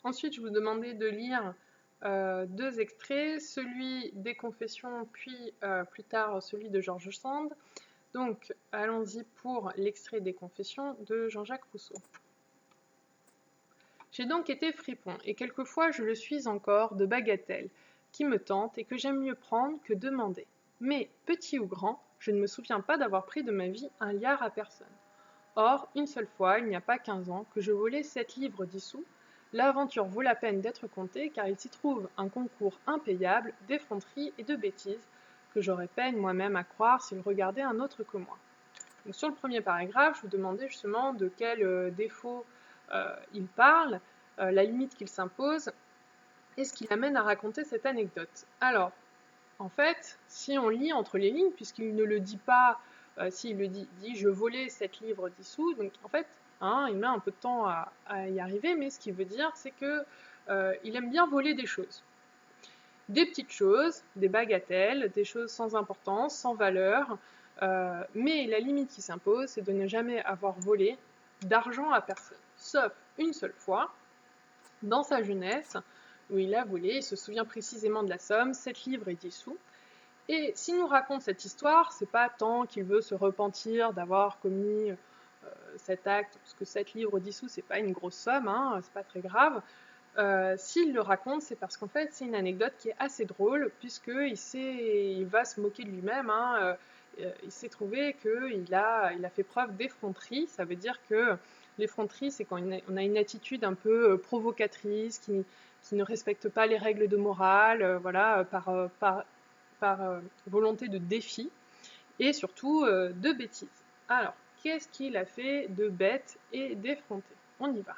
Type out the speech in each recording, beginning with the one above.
Ensuite, je vous demandais de lire 2 extraits, celui des Confessions, puis plus tard celui de George Sand. Donc, allons-y pour l'extrait des Confessions de Jean-Jacques Rousseau. J'ai donc été fripon, et quelquefois je le suis encore, de bagatelles, qui me tentent et que j'aime mieux prendre que demander. Mais, petit ou grand, je ne me souviens pas d'avoir pris de ma vie un liard à personne. Or, une seule fois, il n'y a pas 15 ans, que je volai 7 livres dissous, l'aventure vaut la peine d'être contée, car il s'y trouve un concours impayable d'effronteries et de bêtises, que j'aurais peine moi-même à croire s'il regardait un autre que moi. Donc, sur le premier paragraphe, je vous demandais justement de quel défaut il parle, la limite qu'il s'impose, et ce qui l'amène à raconter cette anecdote. Alors, en fait, si on lit entre les lignes, puisqu'il ne le dit pas, s'il le dit, il dit je volais 7 livres dissous, donc en fait, il met un peu de temps à y arriver, mais ce qu'il veut dire, c'est que il aime bien voler des choses. Des petites choses, des bagatelles, des choses sans importance, sans valeur, mais la limite qui s'impose, c'est de ne jamais avoir volé d'argent à personne, sauf une seule fois, dans sa jeunesse, où il a volé, il se souvient précisément de la somme, 7 livres et 10 sous. Et s'il nous raconte cette histoire, c'est pas tant qu'il veut se repentir d'avoir commis cet acte, parce que 7 livres 10 sous, c'est pas une grosse somme, c'est pas très grave. S'il le raconte, c'est parce qu'en fait, c'est une anecdote qui est assez drôle, puisqu'il va se moquer de lui-même. Il s'est trouvé qu'il a fait preuve d'effronterie. Ça veut dire que l'effronterie, c'est quand on a une attitude un peu provocatrice, qui ne respecte pas les règles de morale, voilà, par volonté de défi, et surtout de bêtises. Alors, qu'est-ce qu'il a fait de bête et d'effronté? On y va.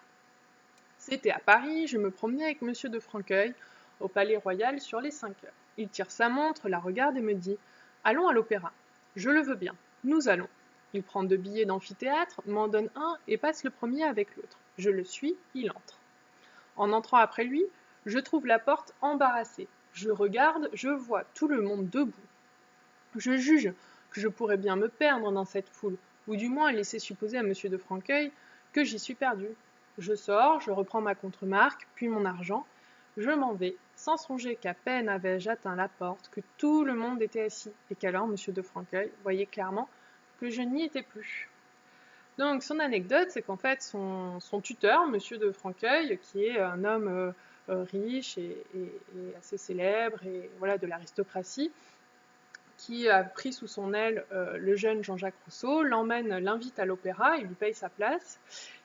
C'était à Paris, je me promenais avec monsieur de Franqueuil au Palais Royal sur les 5 heures. Il tire sa montre, la regarde et me dit « Allons à l'opéra. » Je le veux bien. Nous allons. Il prend 2 billets d'amphithéâtre, m'en donne un et passe le premier avec l'autre. Je le suis, il entre. En entrant après lui, je trouve la porte embarrassée. Je regarde, je vois tout le monde debout. Je juge que je pourrais bien me perdre dans cette foule, ou du moins laisser supposer à monsieur de Franqueuil que j'y suis perdu. Je sors, je reprends ma contre-marque, puis mon argent. Je m'en vais, sans songer qu'à peine avais-je atteint la porte, que tout le monde était assis, et qu'alors monsieur de Franqueuil voyait clairement que je n'y étais plus. Donc son anecdote, c'est qu'en fait son tuteur, monsieur de Franqueuil, qui est un homme riche et assez célèbre, et voilà, de l'aristocratie, qui a pris sous son aile le jeune Jean-Jacques Rousseau, l'invite à l'opéra, il lui paye sa place.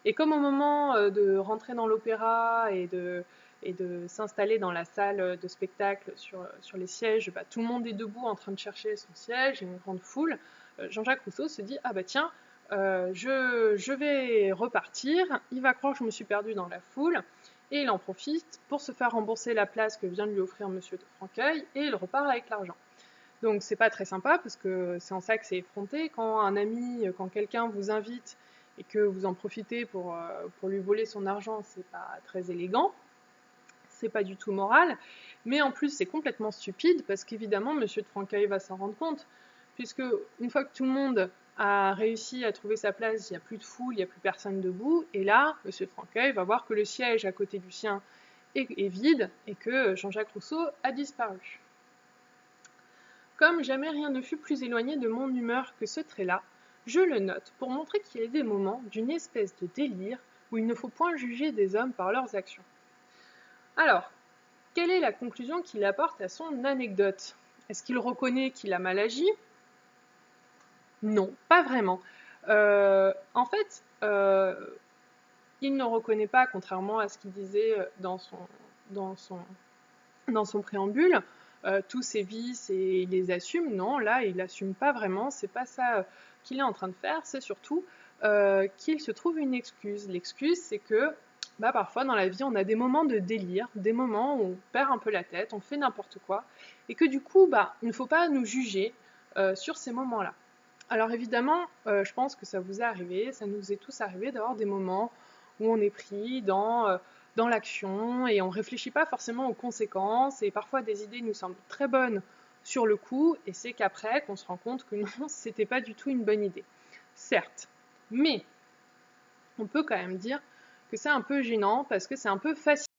Et comme au moment de rentrer dans l'opéra et de s'installer dans la salle de spectacle sur les sièges, tout le monde est debout en train de chercher son siège, il y a une grande foule, Jean-Jacques Rousseau se dit « Ah bah tiens, je vais repartir, il va croire que je me suis perdu dans la foule ». Et il en profite pour se faire rembourser la place que vient de lui offrir monsieur de Franqueuil, et il repart avec l'argent. Donc c'est pas très sympa, parce que c'est en ça que c'est effronté. Quand un ami, quand quelqu'un vous invite et que vous en profitez pour lui voler son argent, c'est pas très élégant, c'est pas du tout moral, mais en plus c'est complètement stupide, parce qu'évidemment monsieur de Franqueuil va s'en rendre compte, puisque une fois que tout le monde a réussi à trouver sa place, il n'y a plus de foule, il n'y a plus personne debout, et là monsieur de Franqueuil va voir que le siège à côté du sien est vide, et que Jean-Jacques Rousseau a disparu. Comme jamais rien ne fut plus éloigné de mon humeur que ce trait-là, je le note pour montrer qu'il y a des moments d'une espèce de délire où il ne faut point juger des hommes par leurs actions. Alors, quelle est la conclusion qu'il apporte à son anecdote? Est-ce qu'il reconnaît qu'il a mal agi? Non, pas vraiment. En fait, il ne reconnaît pas, contrairement à ce qu'il disait dans son préambule, tous ses vices et il les assume. Non, là, il n'assume pas vraiment. C'est pas ça qu'il est en train de faire. C'est surtout qu'il se trouve une excuse. L'excuse, c'est que parfois dans la vie, on a des moments de délire, des moments où on perd un peu la tête, on fait n'importe quoi, et que du coup, il ne faut pas nous juger sur ces moments-là. Alors évidemment, je pense que ça vous est arrivé, ça nous est tous arrivé d'avoir des moments où on est pris dans l'action et on ne réfléchit pas forcément aux conséquences, et parfois des idées nous semblent très bonnes sur le coup, et c'est qu'après qu'on se rend compte que non, c'était pas du tout une bonne idée. Certes, mais on peut quand même dire que c'est un peu gênant, parce que c'est un peu facile